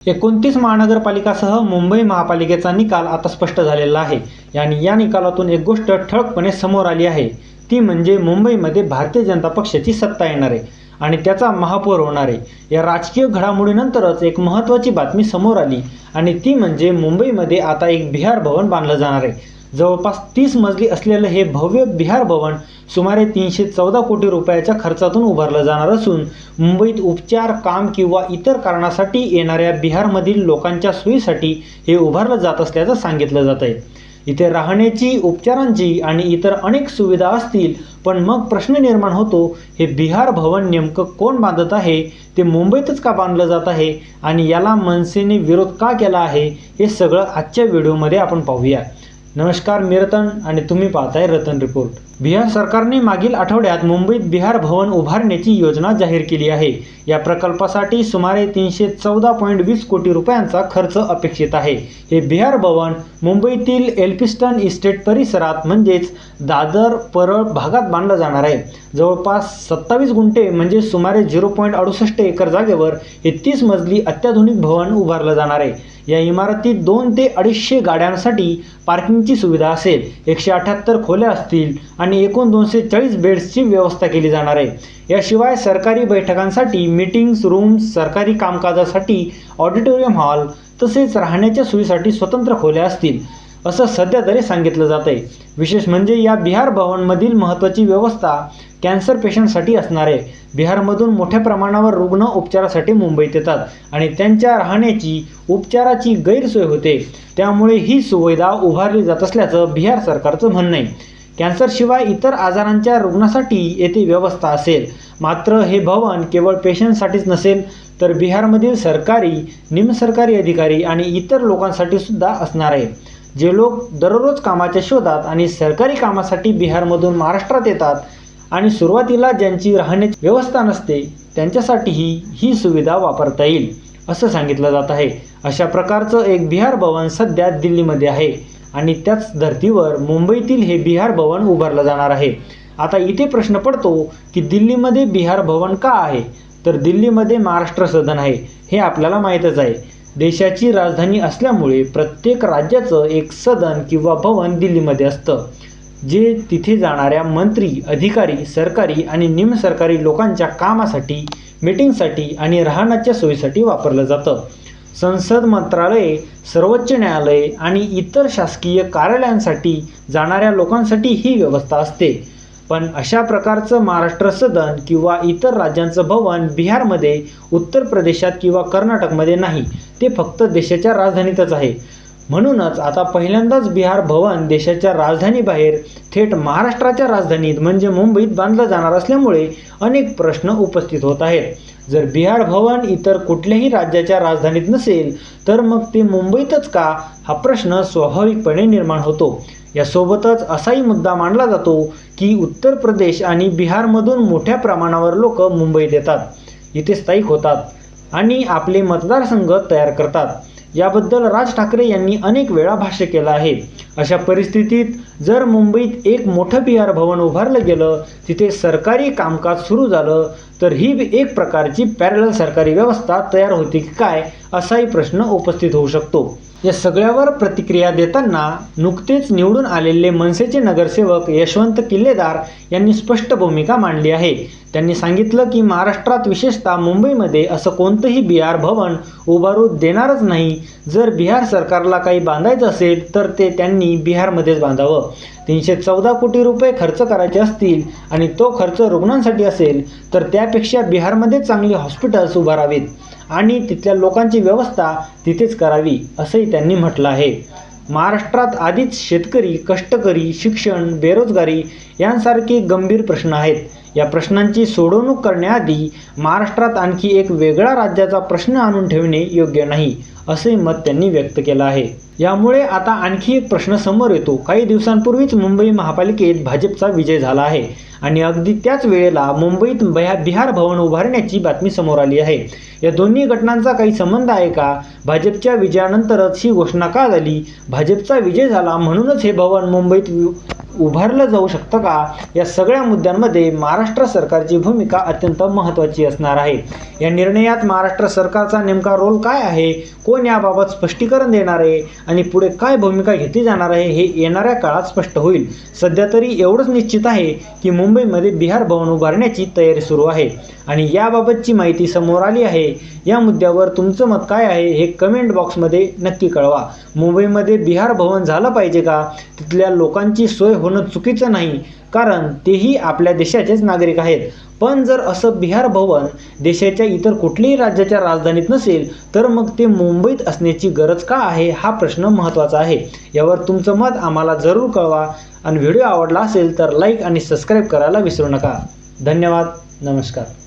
29 महानगरपालिकासह मुंबई महापालिकेचा निकाल आता स्पष्ट झालेला आहे आणि या निकालातून एक गोष्ट ठळकपणे समोर आली आहे, ती म्हणजे मुंबईमध्ये भारतीय जनता पक्षाची सत्ता येणार आहे आणि त्याचा महापौर होणार आहे। या राजकीय घडामोडीनंतरच एक महत्त्वाची बातमी समोर आली आणि ती म्हणजे मुंबईमध्ये आता एक बिहार भवन बांधलं जाणार आहे। जवळपास 30 मजली असलेलं हे भव्य बिहार भवन सुमारे 314 कोटी रुपयाच्या खर्चातून उभारलं जाणार असून मुंबईत उपचार, काम किंवा इतर कारणासाठी येणाऱ्या बिहारमधील लोकांच्या सोयीसाठी हे उभारलं जात असल्याचं सांगितलं जात आहे। इथे राहण्याची, उपचारांची आणि इतर अनेक सुविधा असतील, पण मग प्रश्न निर्माण होतो, हे बिहार भवन नेमकं कोण बांधत आहे, ते मुंबईतच का बांधलं जात आहे आणि याला मनसेने विरोध का केला आहे, हे सगळं आजच्या व्हिडिओमध्ये आपण पाहूया। नमस्कार, मी रतन आणि तुम्ही पाहताय रतन रिपोर्ट। बिहार सरकारने मागील आठवड्यात मुंबईत बिहार भवन उभारण्याची योजना जाहीर केली आहे। या प्रकल्पासाठी सुमारे 314.20 कोटी रुपयांचा खर्च अपेक्षित आहे। हे बिहार भवन मुंबईतील एल्फिन्स्टन इस्टेट परिसरात म्हणजेच दादर परळ भागात बांधलं जाणार आहे। जवळपास 27 गुंठे म्हणजे सुमारे 0.68 एकर जागेवर हे 30 मजली अत्याधुनिक भवन उभारलं जाणार आहे। या इमारतीत 200 ते 250 गाड्यांसाठी पार्किंगची सुविधा असेल, 178 खोल्या असतील आणि एकूण 240 बेड्सची व्यवस्था केली जाणार आहे। याशिवाय सरकारी बैठकांसाठी मीटिंग्स रूम्स, सरकारी कामकाजासाठी ऑडिटोरियम हॉल तसेच राहण्याच्या सोयीसाठी स्वतंत्र खोल्या असतील, असं सध्या तरी सांगितलं जात आहे। विशेष म्हणजे या बिहार भवनमधील महत्त्वाची व्यवस्था कॅन्सर पेशंटसाठी असणार आहे। बिहारमधून मोठ्या प्रमाणावर रुग्ण उपचारासाठी मुंबईत येतात आणि त्यांच्या राहण्याची, उपचाराची गैरसोय होते, त्यामुळे ही सुविधा उभारली जात असल्याचं बिहार सरकारचं म्हणणं आहे। कॅन्सरशिवाय इतर आजारांच्या रुग्णासाठी येथे व्यवस्था असेल, मात्र हे भवन केवळ पेशंटसाठीच नसेल तर बिहारमधील सरकारी, निमसरकारी अधिकारी आणि इतर लोकांसाठी सुद्धा असणार आहे। जे लोक दररोज कामाच्या शोधात आणि सरकारी कामासाठी बिहारमधून महाराष्ट्रात येतात आणि सुरुवातीला ज्यांची राहण्याची व्यवस्था नसते, त्यांच्यासाठीही ही सुविधा वापरता येईल असं सांगितलं जात आहे। अशा प्रकारचं एक बिहार भवन सध्या दिल्लीमध्ये आहे आणि त्याच धर्तीवर मुंबईतील हे बिहार भवन उभारलं जाणार आहे। आता इथे प्रश्न पडतो की दिल्लीमध्ये बिहार भवन का आहे, तर दिल्लीमध्ये महाराष्ट्र सदन आहे, हे आपल्याला माहीतच आहे। देशाची राजधानी असल्यामुळे प्रत्येक राज्याचं एक सदन किंवा भवन दिल्लीमध्ये असतं, जे तिथे जाणाऱ्या मंत्री, अधिकारी, सरकारी आणि निमसरकारी लोकांच्या कामासाठी, मीटिंगसाठी आणि राहण्याच्या सोयीसाठी वापरलं जातं। संसद, मंत्रालये, सर्वोच्च न्यायालय आणि इतर शासकीय कार्यालयांसाठी जाणाऱ्या लोकांसाठी ही व्यवस्था असते। पण अशा प्रकारचं महाराष्ट्र सदन किंवा इतर राज्यांचं भवन बिहारमध्ये, उत्तर प्रदेशात किंवा कर्नाटकमध्ये नाही, ते फक्त देशाच्या राजधानीतच आहे। म्हणूनच आता पहिल्यांदाच बिहार भवन देशाच्या राजधानीबाहेर थेट महाराष्ट्राच्या राजधानीत म्हणजे मुंबईत बांधलं जाणार असल्यामुळे अनेक प्रश्न उपस्थित होत आहेत। जर बिहार भवन इतर कुठल्याही राज्याच्या राजधानीत नसेल तर मग ते मुंबईतच का, हा प्रश्न स्वाभाविकपणे निर्माण होतो। यासोबतच असाही मुद्दा मांडला जातो की उत्तर प्रदेश आणि बिहारमधून मोठ्या प्रमाणावर लोक मुंबईत येतात, इथे स्थायिक होतात आणि आपले मतदारसंघ तयार करतात। याबद्दल राज ठाकरे यांनी अनेक वेळा भाष्य केलं आहे। अशा परिस्थितीत जर मुंबईत एक मोठं बिहार भवन उभारलं गेलं, तिथे सरकारी कामकाज सुरू झालं, तर ही एक प्रकारची पॅरलल सरकारी व्यवस्था तयार होती की काय, असाही प्रश्न उपस्थित होऊ शकतो। या सगळ्यावर प्रतिक्रिया देताना नुकतेच निवडून आलेले मनसेचे नगरसेवक यशवंत किल्लेदार यांनी स्पष्ट भूमिका मांडली आहे। त्यांनी सांगितलं की महाराष्ट्रात, विशेषतः मुंबईमध्ये असं कोणतंही बिहार भवन उभारू देणारच नाही। जर बिहार सरकारला काही बांधायचं असेल तर ते त्यांनी बिहारमध्येच बांधावं। 314 कोटी रुपये खर्च करायचे असतील आणि तो खर्च रुग्णांसाठी असेल तर त्यापेक्षा बिहारमध्ये चांगली हॉस्पिटल्स उभारावीत आणि तिथल्या लोकांची व्यवस्था तिथेच करावी, असंही त्यांनी म्हटलं आहे। महाराष्ट्रात आधीच शेतकरी, कष्टकरी, शिक्षण, बेरोजगारी यांसारखे गंभीर प्रश्न आहेत। या प्रश्नांची सोडवणूक करण्याआधी महाराष्ट्रात आणखी एक वेगळा राज्याचा प्रश्न आणून ठेवणे योग्य नाही, असे मत त्यांनी व्यक्त केलं आहे। यामुळे आता आणखी एक प्रश्न समोर येतो। काही दिवसांपूर्वीच मुंबई महापालिकेत भाजपचा विजय झाला आहे आणि अगदी त्याच वेळेला मुंबईत बिहार भवन उभारण्याची बातमी समोर आली आहे। या दोन्ही घटनांचा काही संबंध आहे का? भाजपच्या विजयानंतरच ही घोषणा का झाली? भाजपचा विजय झाला म्हणूनच हे भवन मुंबईत उभारलं जाऊ शकतं का? या सगळ्या मुद्द्यांमध्ये महाराष्ट्र सरकारची भूमिका अत्यंत महत्त्वाची असणार आहे। या निर्णयात महाराष्ट्र सरकारचा नेमका रोल काय आहे? कोण याबाबत स्पष्टीकरण देणार आहे आणि पुढे काय भूमिका घेतली जाणार आहे हे येणाऱ्या काळात स्पष्ट होईल। सध्या तरी एवढंच निश्चित आहे की मुंबईमध्ये बिहार भवन उभारण्याची तयारी सुरू आहे आणि याबाबतची माहिती समोर आली आहे। या मुद्द्यावर तुमचं मत काय आहे हे कमेंट बॉक्समध्ये नक्की कळवा। मुंबईमध्ये बिहार भवन झालं पाहिजे का? तिथल्या लोकांची सोय होणं चुकीचं नाही, कारण तेही आपल्या देशाचेच नागरिक आहेत। पण जर असं बिहार भवन देशाच्या इतर कुठल्याही राज्याच्या राजधानीत नसेल तर मग ते मुंबईत असण्याची गरज का आहे? हा प्रश्न महत्त्वाचा आहे। यावर तुमचं मत आम्हाला जरूर कळवा आणि व्हिडिओ आवडला असेल तर लाईक आणि सबस्क्राईब करायला विसरू नका। धन्यवाद। नमस्कार।